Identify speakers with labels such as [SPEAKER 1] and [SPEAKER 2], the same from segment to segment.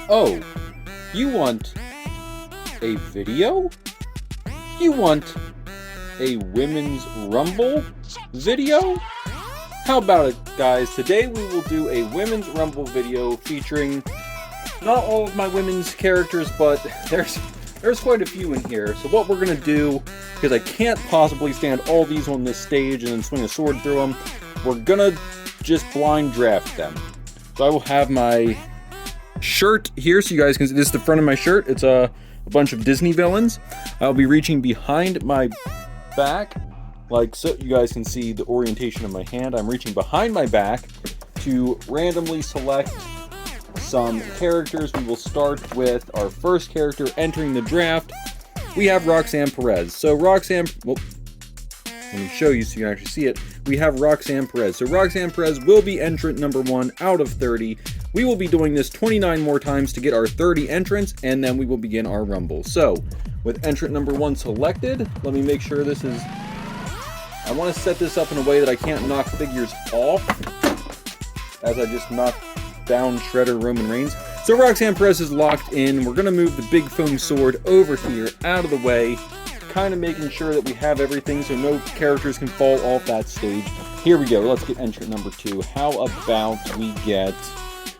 [SPEAKER 1] Oh, you want a video? You want a women's rumble video? How about it, guys? Today we will do a women's rumble video featuring not all of my women's characters, but there's quite a few in here. So what we're gonna do, because I can't possibly stand all these on this stage and then swing a sword through them, we're gonna just blind draft them. So I will have my shirt here so you guys can see. This is the front of my shirt. It's a bunch of Disney villains. I'll be reaching behind my back like so. You guys can see the orientation of my hand. I'm reaching behind my back to randomly select some characters. We will start with our first character entering the draft. We have Roxanne Perez. So Roxanne, well, let me show you so you can actually see it. We have Roxanne Perez. So Roxanne Perez will be entrant number 1 out of 30. We will be doing this 29 more times to get our 30 entrants, and then we will begin our rumble. So, with entrant number 1 selected, let me make sure this is... I want to set this up in a way that I can't knock figures off, as I just knocked down Shredder Roman Reigns. So Roxanne Perez is locked in. We're going to move the big foam sword over here, out of the way, kind of making sure that we have everything so no characters can fall off that stage. Here we go. Let's get entrant number 2. How about we get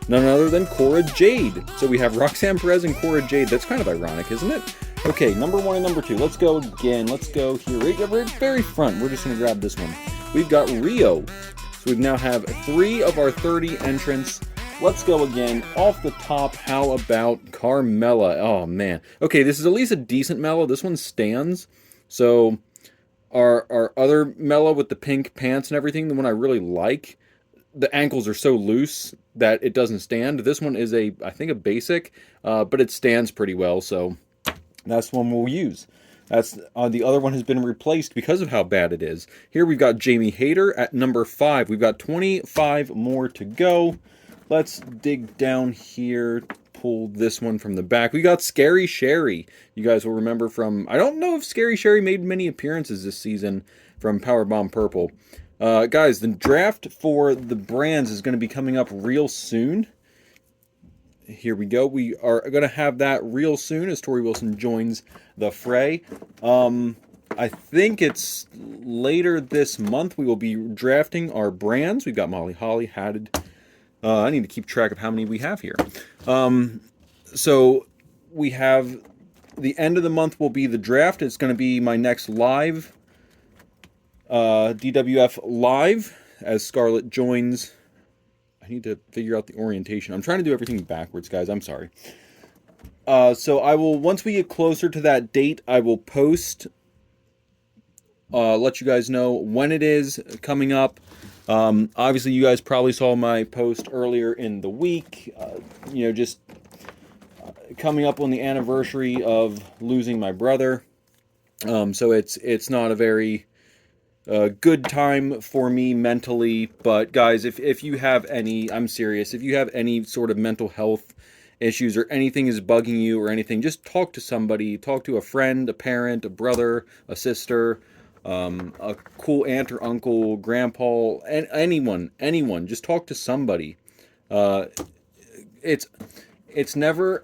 [SPEAKER 1] none other than Cora Jade. So we have Roxanne Perez and Cora Jade. That's kind of ironic, isn't it? Okay, number 1 and number 2. Let's go again. Let's go here. Right very front. We're just going to grab this one. We've got Rio. So we now have 3 of our 30 entrants. Let's go again. Off the top, how about Carmella? Oh, man. Okay, this is at least a decent Mella. This one stands. So our other Mella with the pink pants and everything, the one I really like, the ankles are so loose that it doesn't stand. This one is I think a basic, but it stands pretty well, so that's one we'll use. That's the other one has been replaced because of how bad it is. Here we've got Jamie Hayter at number 5. We've got 25 more to go. Let's dig down here, pull this one from the back. We got Scary Sherry. You guys will remember from, I don't know if Scary Sherry made many appearances this season from Powerbomb Purple. Guys, the draft for the brands is going to be coming up real soon. Here we go. We are going to have that real soon as Tori Wilson joins the fray. I think it's later this month we will be drafting our brands. We've got Molly Holly, Hatted. I need to keep track of how many we have here. So we have the end of the month will be the draft. It's going to be my next live DWF Live as Scarlett joins. I need to figure out the orientation. I'm trying to do everything backwards, guys. I'm sorry. So I will, once we get closer to that date, I will post, let you guys know when it is coming up. Obviously, you guys probably saw my post earlier in the week. Just coming up on the anniversary of losing my brother. So it's not a very good time for me mentally, but guys, if you have any, I'm serious, if you have any sort of mental health issues or anything is bugging you or anything, just talk to somebody. Talk to a friend, a parent, a brother, a sister, a cool aunt or uncle, grandpa, and anyone. Just talk to somebody. It's never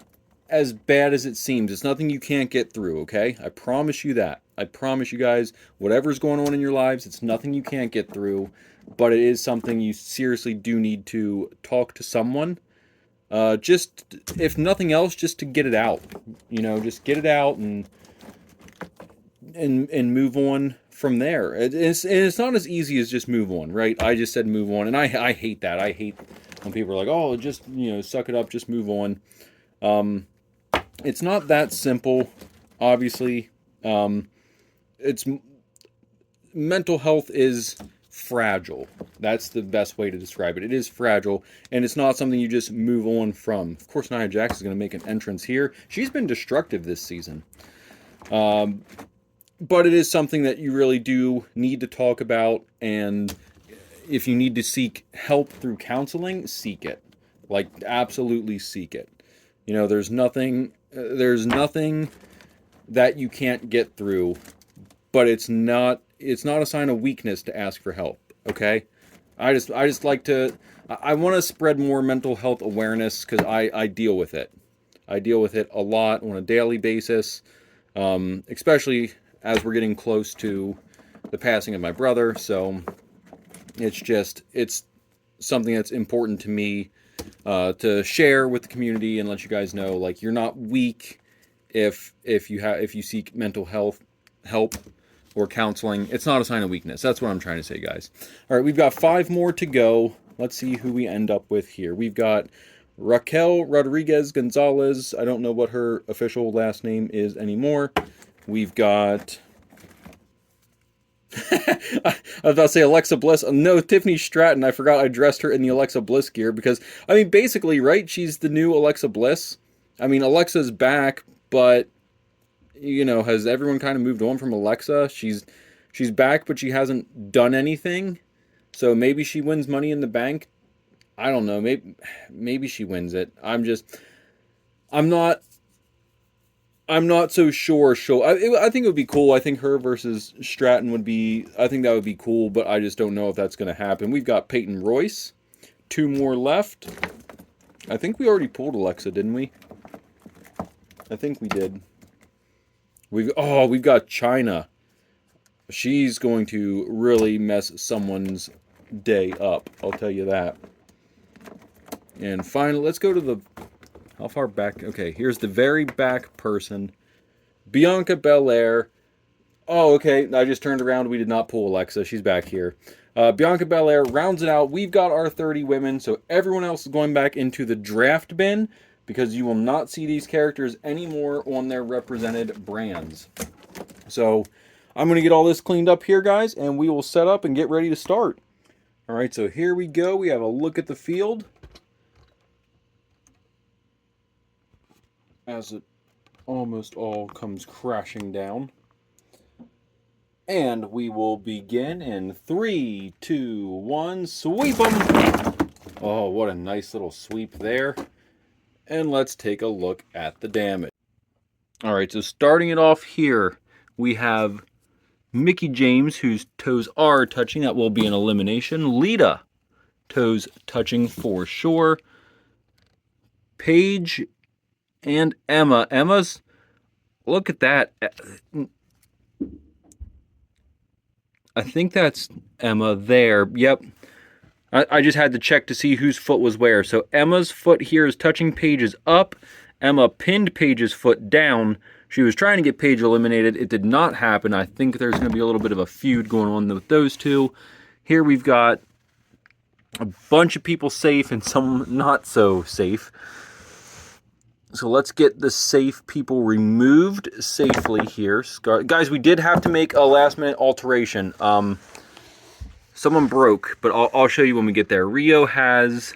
[SPEAKER 1] as bad as it seems. It's nothing you can't get through, okay? I promise you that. I promise you guys, whatever's going on in your lives, it's nothing you can't get through, but it is something you seriously do need to talk to someone. Just, if nothing else, just to get it out. Just get it out and move on from there. It's not as easy as just move on, right? I just said move on, and I hate that. I hate when people are like, oh, just, suck it up, just move on. It's not that simple, obviously. It's mental health is fragile. That's the best way to describe it. It is fragile, and it's not something you just move on from. Of course, Nia Jax is going to make an entrance here. She's been destructive this season. But it is something that you really do need to talk about, and if you need to seek help through counseling, seek it. Like, absolutely seek it. There's nothing that you can't get through, but it's not a sign of weakness to ask for help, okay? I just like to, I want to spread more mental health awareness because I deal with it. I deal with it a lot on a daily basis, especially as we're getting close to the passing of my brother. So it's something that's important to me to share with the community and let you guys know, like, you're not weak if you seek mental health help or counseling. It's not a sign of weakness. That's what I'm trying to say, guys. All right, we've got 5 more to go. Let's see who we end up with here. We've got Raquel Rodriguez Gonzalez. I don't know what her official last name is anymore. We've got I was about to say Alexa Bliss. No, Tiffany Stratton. I forgot I dressed her in the Alexa Bliss gear because, I mean, basically, right? She's the new Alexa Bliss. I mean, Alexa's back, but, you know, has everyone kind of moved on from Alexa? She's back, but she hasn't done anything. So maybe she wins Money in the Bank. I don't know. Maybe she wins it. I'm not so sure. I think it would be cool. I think her versus Stratton would be, I think that would be cool, but I just don't know if that's going to happen. We've got Peyton Royce. 2 more left. I think we already pulled Alexa, didn't we? I think we did. We've got China. She's going to really mess someone's day up. I'll tell you that. And finally, let's go to the... How far back? Okay, here's the very back person. Bianca Belair. Oh, okay. I just turned around. We did not pull Alexa. She's back here. Bianca Belair rounds it out. We've got our 30 women, so everyone else is going back into the draft bin because you will not see these characters anymore on their represented brands. So I'm going to get all this cleaned up here, guys, and we will set up and get ready to start. All right, so here we go. We have a look at the field as it almost all comes crashing down. And we will begin in 3, 2, 1, sweep them! Oh, what a nice little sweep there. And let's take a look at the damage. Alright, so starting it off here, we have Mickie James, whose toes are touching. That will be an elimination. Lita, toes touching for sure. Paige and Emma. Emma's, look at that. I think that's Emma there. Yep. I just had to check to see whose foot was where. So Emma's foot here is touching Paige's up. Emma pinned Paige's foot down. She was trying to get Paige eliminated. It did not happen. I think there's going to be a little bit of a feud going on with those two. Here we've got a bunch of people safe and some not so safe. So let's get the safe people removed safely here. Guys, we did have to make a last-minute alteration. Someone broke, but I'll show you when we get there. Rio has...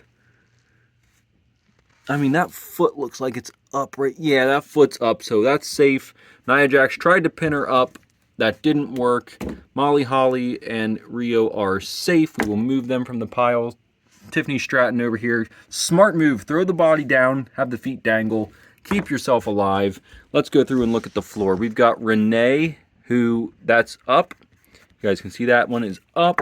[SPEAKER 1] I mean, that foot looks like it's up, right? Yeah, that foot's up, so that's safe. Nia Jax tried to pin her up. That didn't work. Molly Holly and Rio are safe. We will move them from the pile. Tiffany Stratton over here. Smart move. Throw the body down. Have the feet dangle. Keep yourself alive. Let's go through and look at the floor. We've got Renee, who that's up. You guys can see that one is up.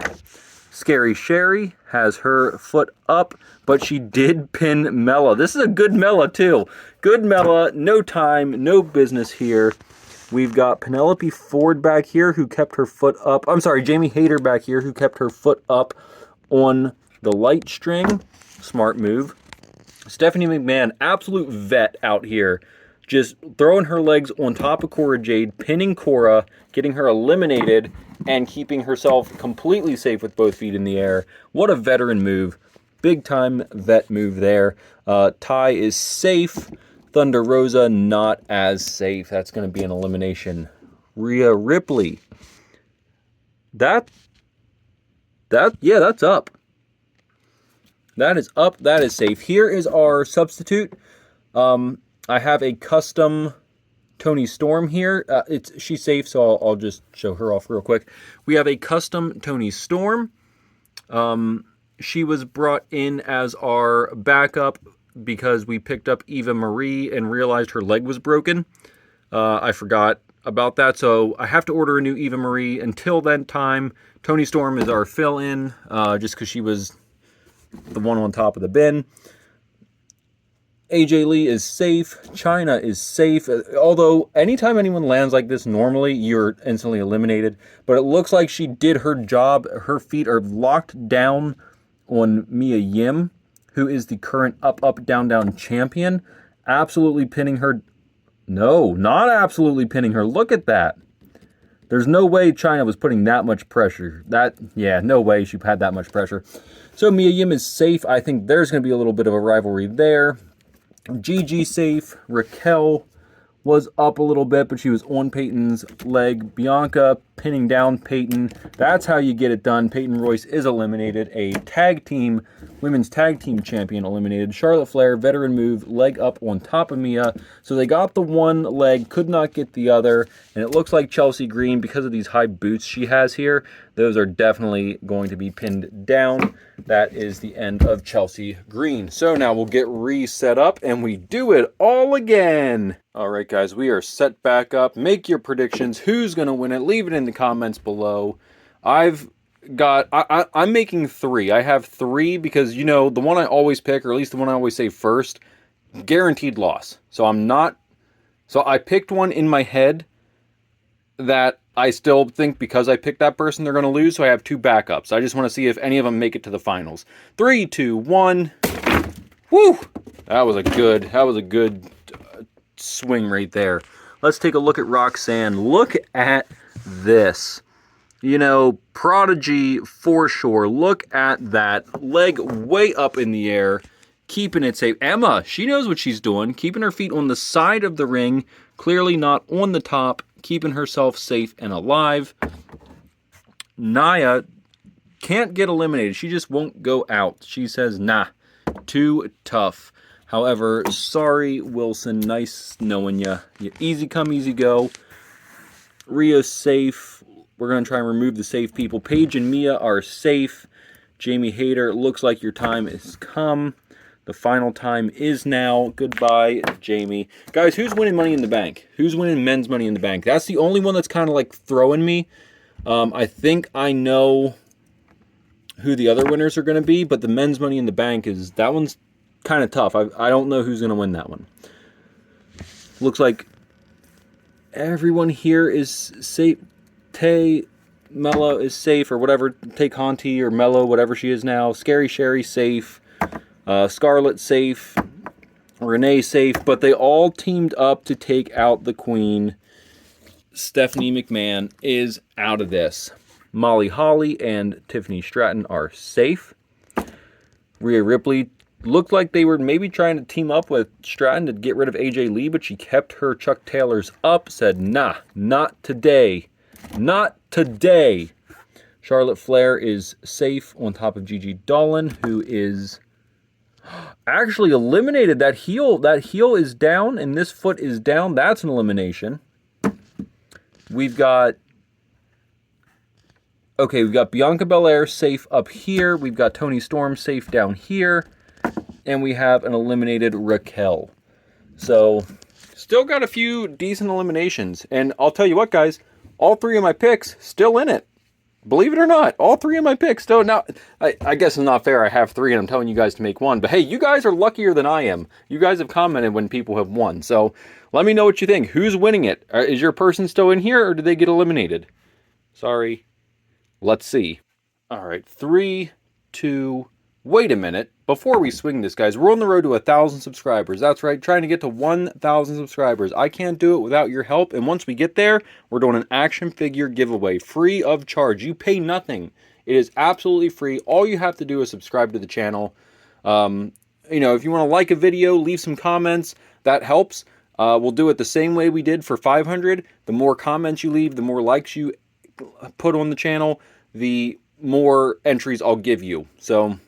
[SPEAKER 1] Scary Sherry has her foot up, but she did pin Mella. This is a good Mella, too. Good Mella. No time. No business here. We've got Penelope Ford back here, who kept her foot up. I'm sorry, Jamie Hayter back here, who kept her foot up on the light string. Smart move. Stephanie McMahon, absolute vet out here. Just throwing her legs on top of Cora Jade, pinning Cora, getting her eliminated, and keeping herself completely safe with both feet in the air. What a veteran move. Big time vet move there. Ty is safe. Thunder Rosa not as safe. That's going to be an elimination. Rhea Ripley. Yeah, that's up. That is up. That is safe. Here is our substitute. I have a custom Toni Storm here. She's safe, so I'll just show her off real quick. We have a custom Toni Storm. She was brought in as our backup because we picked up Eva Marie and realized her leg was broken. I forgot about that, so I have to order a new Eva Marie. Until that time, Toni Storm is our fill-in, just because she was the one on top of the bin. AJ Lee is safe. China is safe. Although, anytime anyone lands like this, normally you're instantly eliminated. But it looks like she did her job. Her feet are locked down on Mia Yim, who is the current up, up, down, down champion. Absolutely pinning her. No, not absolutely pinning her. Look at that. There's no way China was putting that much pressure. Yeah, no way she had that much pressure. So Mia Yim is safe. I think there's going to be a little bit of a rivalry there. Gigi safe. Raquel was up a little bit, but she was on Peyton's leg. Bianca pinning down Peyton. That's how you get it done. Peyton Royce is eliminated. A women's tag team champion eliminated. Charlotte Flair, veteran move, leg up on top of Mia. So they got the one leg, could not get the other. And it looks like Chelsea Green, because of these high boots she has here, those are definitely going to be pinned down. That is the end of Chelsea Green. So now we'll get reset up and we do it all again. All right, guys, we are set back up. Make your predictions. Who's going to win it? Leave it in the comments below. I'm making 3. I have 3 because, you know, the one I always pick, or at least the one I always say first, guaranteed loss. So I picked one in my head that I still think because I picked that person, they're going to lose. So I have 2 backups. I just want to see if any of them make it to the finals. 3, 2, 1. Woo! That was a good swing right there. Let's take a look at Roxanne. Look at this. You know, prodigy for sure. Look at that. Leg way up in the air, keeping it safe. Emma, she knows what she's doing. Keeping her feet on the side of the ring, clearly not on the top, keeping herself safe and alive. Nia can't get eliminated. She just won't go out. She says, nah, too tough. However, sorry, Wilson. Nice knowing ya. Easy come, easy go. Rio's safe. We're going to try and remove the safe people. Paige and Mia are safe. Jamie Hayter, looks like your time has come. The final time is now. Goodbye, Jamie. Guys, who's winning Money in the Bank? Who's winning men's Money in the Bank? That's the only one that's kind of like throwing me. I think I know who the other winners are going to be, but the men's Money in the Bank that one's kind of tough. I don't know who's going to win that one. Looks like everyone here is safe. Tay, Mello is safe, or whatever. Tay Conti or Mello, whatever she is now. Scary Sherry safe. Scarlett safe. Renee safe. But they all teamed up to take out the Queen. Stephanie McMahon is out of this. Molly Holly and Tiffany Stratton are safe. Rhea Ripley looked like they were maybe trying to team up with Stratton to get rid of AJ Lee, but she kept her Chuck Taylors up. Said, nah, not today. Not today. Charlotte Flair is safe on top of Gigi Dolan, who is actually eliminated. That heel is down, and this foot is down. That's an elimination. We've got Bianca Belair safe up here. We've got Toni Storm safe down here. And we have an eliminated Raquel. So, still got a few decent eliminations. And I'll tell you what, guys. All 3 of my picks still in it. Believe it or not, all 3 of my picks still. Now, I guess it's not fair. I have 3 and I'm telling you guys to make 1. But hey, you guys are luckier than I am. You guys have commented when people have won. So let me know what you think. Who's winning it? Is your person still in here or did they get eliminated? Sorry. Let's see. All right, 3, 2, wait a minute. Before we swing this, guys, we're on the road to 1,000 subscribers. That's right, trying to get to 1,000 subscribers. I can't do it without your help. And once we get there, we're doing an action figure giveaway, free of charge. You pay nothing. It is absolutely free. All you have to do is subscribe to the channel. You know, if you want to like a video, leave some comments. That helps. We'll do it the same way we did for 500. The more comments you leave, the more likes you put on the channel, the more entries I'll give you. So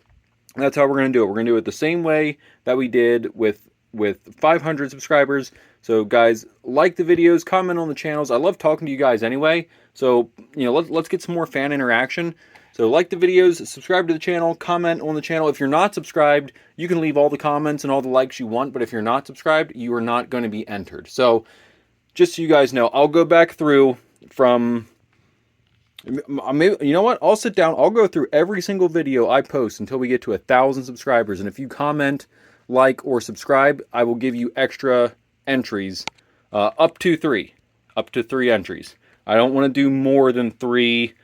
[SPEAKER 1] that's how we're going to do it. We're going to do it the same way that we did with 500 subscribers. So guys, like the videos, comment on the channels. I love talking to you guys anyway. So, you know, let's get some more fan interaction. So like the videos, subscribe to the channel, comment on the channel. If you're not subscribed, you can leave all the comments and all the likes you want. But if you're not subscribed, you are not going to be entered. So just so you guys know, I'll go back through from... Maybe, you know what? I'll sit down. I'll go through every single video I post until we get to 1,000 subscribers. And if you comment like, or subscribe, I will give you extra entries, up to 3 entries. I don't want to do more than 3,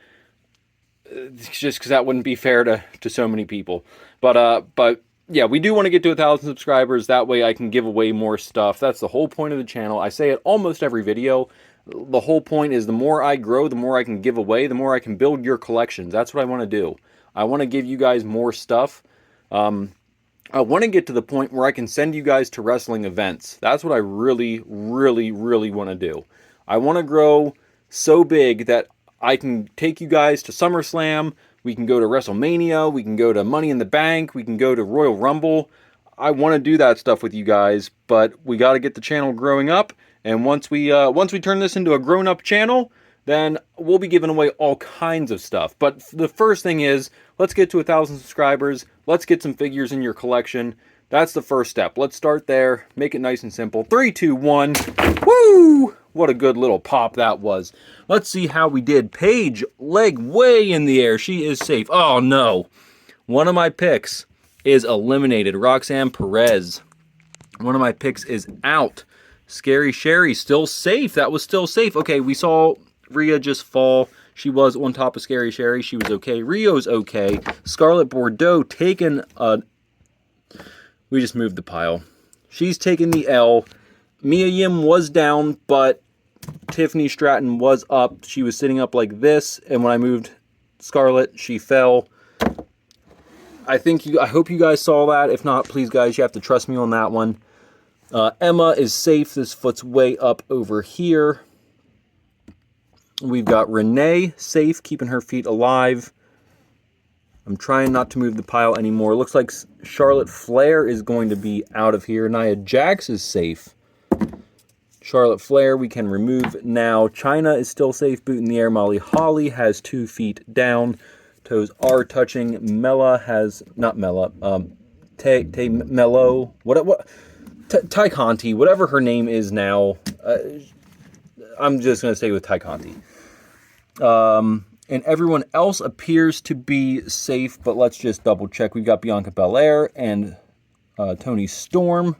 [SPEAKER 1] just because that wouldn't be fair to so many people. But yeah, we do want to get to 1,000 subscribers. That way I can give away more stuff. That's the whole point of the channel. I say it almost every video. The whole point is the more I grow, the more I can give away, the more I can build your collections. That's what I want to do. I want to give you guys more stuff. I want to get to the point where I can send you guys to wrestling events. That's what I really, really, really want to do. I want to grow so big that I can take you guys to SummerSlam. We can go to WrestleMania. We can go to Money in the Bank. We can go to Royal Rumble. I want to do that stuff with you guys, but we got to get the channel growing up. And once we turn this into a grown-up channel, then we'll be giving away all kinds of stuff. But the first thing is, let's get to 1,000 subscribers. Let's get some figures in your collection. That's the first step. Let's start there. Make it nice and simple. 3, 2, 1. Woo! What a good little pop that was. Let's see how we did. Paige, leg way in the air. She is safe. Oh, no. One of my picks is eliminated. Roxanne Perez. One of my picks is out. Scary Sherry, still safe. That was still safe. Okay, we saw Rhea just fall. She was on top of Scary Sherry. She was okay. Rio's okay. Scarlett Bordeaux taking a... We just moved the pile. She's taking the L. Mia Yim was down, but Tiffany Stratton was up. She was sitting up like this, and when I moved Scarlett, she fell. I hope you guys saw that. If not, please, guys, you have to trust me on that one. Emma is safe. This foot's way up over here. We've got Renee safe, keeping her feet alive. I'm trying not to move the pile anymore. Looks like Charlotte Flair is going to be out of here. Nia Jax is safe. Charlotte Flair we can remove now. Chyna is still safe, boot in the air. Molly Holly has 2 feet down. Toes are touching. Mella has, not Mella, Mello, Ty Conti, whatever her name is now. I'm just going to stay with Ty Conti. And everyone else appears to be safe, but let's just double check. We've got Bianca Belair and Toni Storm.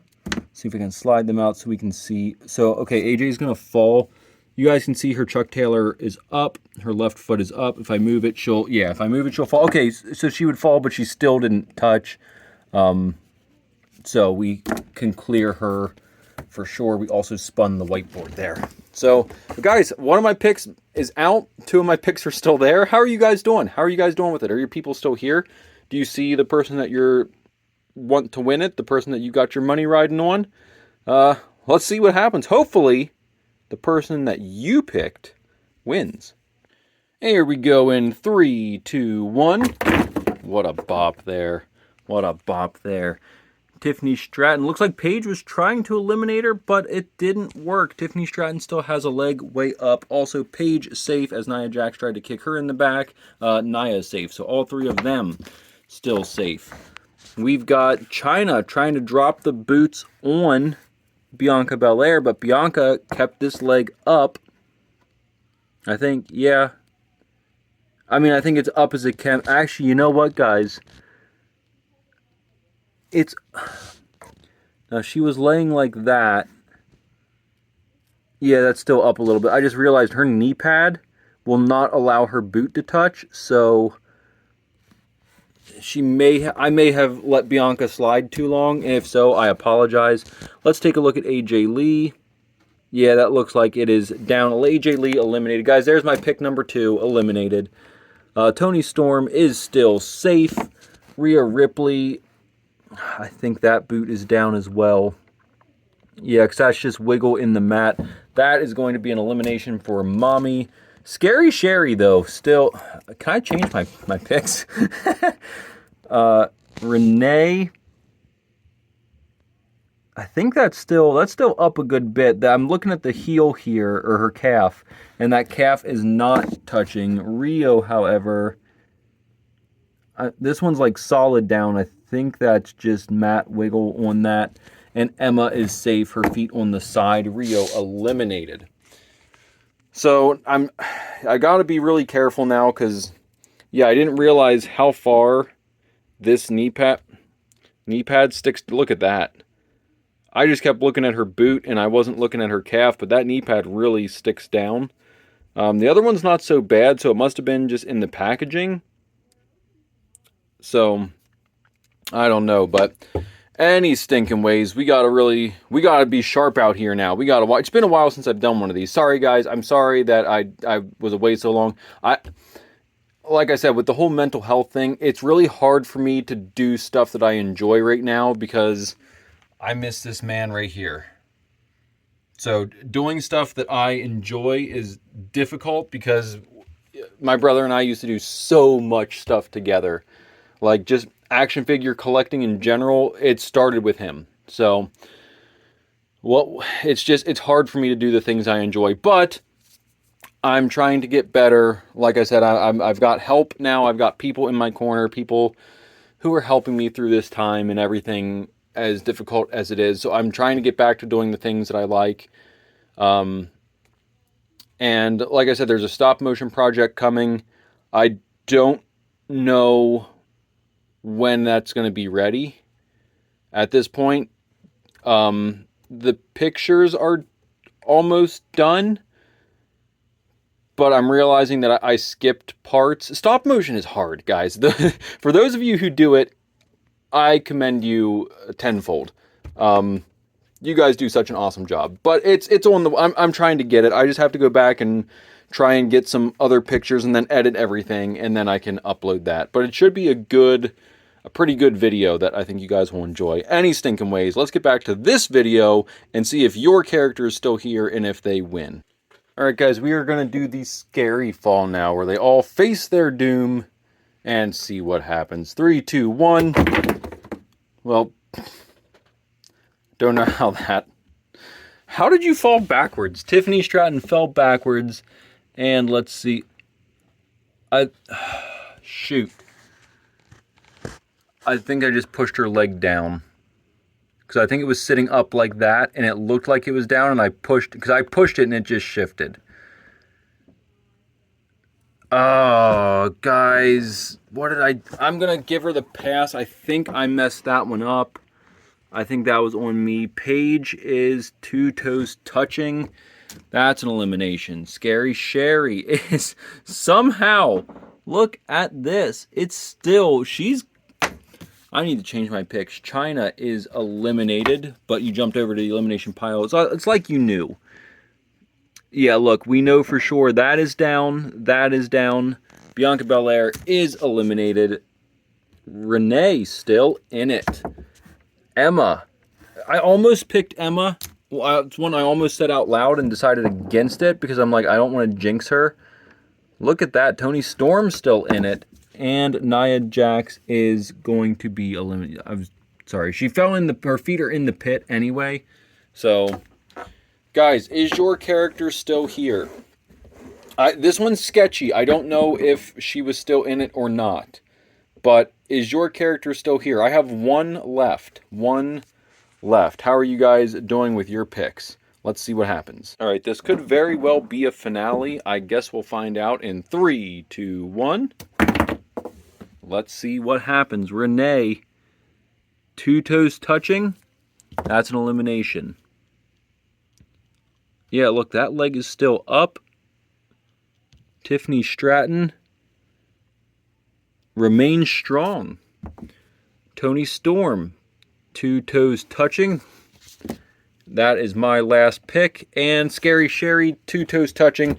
[SPEAKER 1] See if we can slide them out so we can see. So, okay, AJ is going to fall. You guys can see her Chuck Taylor is up. Her left foot is up. If I move it, she'll fall. Okay, so she would fall, but she still didn't touch. So we can clear her for sure. We also spun the whiteboard there. So, guys, one of my picks is out. 2 of my picks are still there. How are you guys doing? How are you guys doing with it? Are your people still here? Do you see the person that you're want to win it? The person that you got your money riding on? Let's see what happens. Hopefully, the person that you picked wins. Here we go in 3, 2, 1. What a bop there. What a bop there. Tiffany Stratton. Looks like Paige was trying to eliminate her, but it didn't work. Tiffany Stratton still has a leg way up. Also, Paige safe as Nia Jax tried to kick her in the back. Nia is safe. So all 3 of them still safe. We've got Chyna trying to drop the boots on Bianca Belair, but Bianca kept this leg up. I think, yeah. I mean, I think it's up as it can. Actually, you know what, guys? It's... Now, she was laying like that. Yeah, that's still up a little bit. I just realized her knee pad will not allow her boot to touch, so I may have let Bianca slide too long, and if so, I apologize. Let's take a look at AJ Lee. Yeah, that looks like it is down. AJ Lee eliminated. Guys, there's my pick number 2, eliminated. Toni Storm is still safe. Rhea Ripley, I think that boot is down as well. Yeah, because that's just wiggle in the mat. That is going to be an elimination for Mommy. Scary Sherry, though, still... Can I change my picks? Renee... I think that's still up a good bit. I'm looking at the heel here, or her calf, and that calf is not touching. Rio, however... this one's like solid down. I think that's just mat wiggle on that. And Emma is safe. Her feet on the side. Rio eliminated. So I got to be really careful now because, yeah, I didn't realize how far this knee pad Knee pad sticks. Look at that. I just kept looking at her boot, and I wasn't looking at her calf, but that knee pad really sticks down. The other one's not so bad, so it must have been just in the packaging. So, I don't know, but any stinking ways, we gotta be sharp out here now. We gotta watch. It's been a while since I've done one of these. Sorry, guys. I'm sorry that I was away so long. Like I said, with the whole mental health thing, it's really hard for me to do stuff that I enjoy right now because I miss this man right here. So doing stuff that I enjoy is difficult because my brother and I used to do so much stuff together. Like just action figure collecting in general, it started with him. So it's hard for me to do the things I enjoy, but I'm trying to get better. Like I said, I've got help now. I've got people in my corner, people who are helping me through this time and everything, as difficult as it is. So I'm trying to get back to doing the things that I like. And like I said, there's a stop motion project coming. I don't know when that's going to be ready at this point. The pictures are almost done, but I'm realizing that I skipped parts. Stop motion is hard, guys. For those of you who do it, I commend you tenfold. You guys do such an awesome job. But it's on the. I'm trying to get it. I just have to go back and try and get some other pictures and then edit everything, and then I can upload that. But it should be a pretty good video that I think you guys will enjoy. Any stinking ways, let's get back to this video and see if your character is still here and if they win. Alright guys, we are going to do the scary fall now, where they all face their doom and see what happens. 3, 2, 1. Well, don't know how that... How did you fall backwards? Tiffany Stratton fell backwards, and let's see... Shoot. I think I just pushed her leg down. Because I think it was sitting up like that, and it looked like it was down, and I pushed... Because I pushed it, and it just shifted. Oh, guys. What did I... I'm going to give her the pass. I think I messed that one up. I think that was on me. Paige is 2 toes touching. That's an elimination. Scary Sherry is somehow... Look at this. It's still... She's... I need to change my picks. China is eliminated, but you jumped over to the elimination pile. It's like you knew. Yeah, look, we know for sure that is down. That is down. Bianca Belair is eliminated. Renee still in it. Emma. I almost picked Emma. Well, it's one I almost said out loud and decided against it because I'm like, I don't want to jinx her. Look at that. Toni Storm's still in it. And Nia Jax is going to be eliminated. I'm sorry. She fell in her feet are in the pit anyway. So, guys, is your character still here? This one's sketchy. I don't know if she was still in it or not. But is your character still here? I have one left. One left. How are you guys doing with your picks? Let's see what happens. All right, this could very well be a finale. I guess we'll find out in 3, 2, 1. Let's see what happens. Renee, 2 toes touching. That's an elimination. Yeah, look, that leg is still up. Tiffany Stratton remains strong. Toni Storm, 2 toes touching. That is my last pick. And Scary Sherry, 2 toes touching.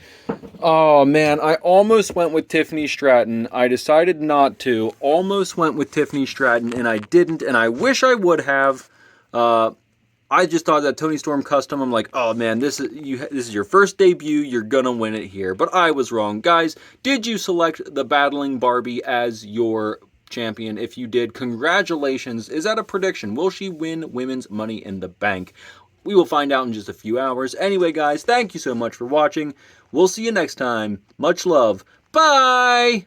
[SPEAKER 1] Oh, man. I almost went with Tiffany Stratton. I decided not to. Almost went with Tiffany Stratton, and I didn't. And I wish I would have. I just thought that Toni Storm custom, I'm like, oh, man, this is your first debut. You're going to win it here. But I was wrong. Guys, did you select the Battling Barbie as your champion? If you did, congratulations. Is that a prediction? Will she win Women's Money in the Bank? We will find out in just a few hours. Anyway, guys, thank you so much for watching. We'll see you next time. Much love. Bye!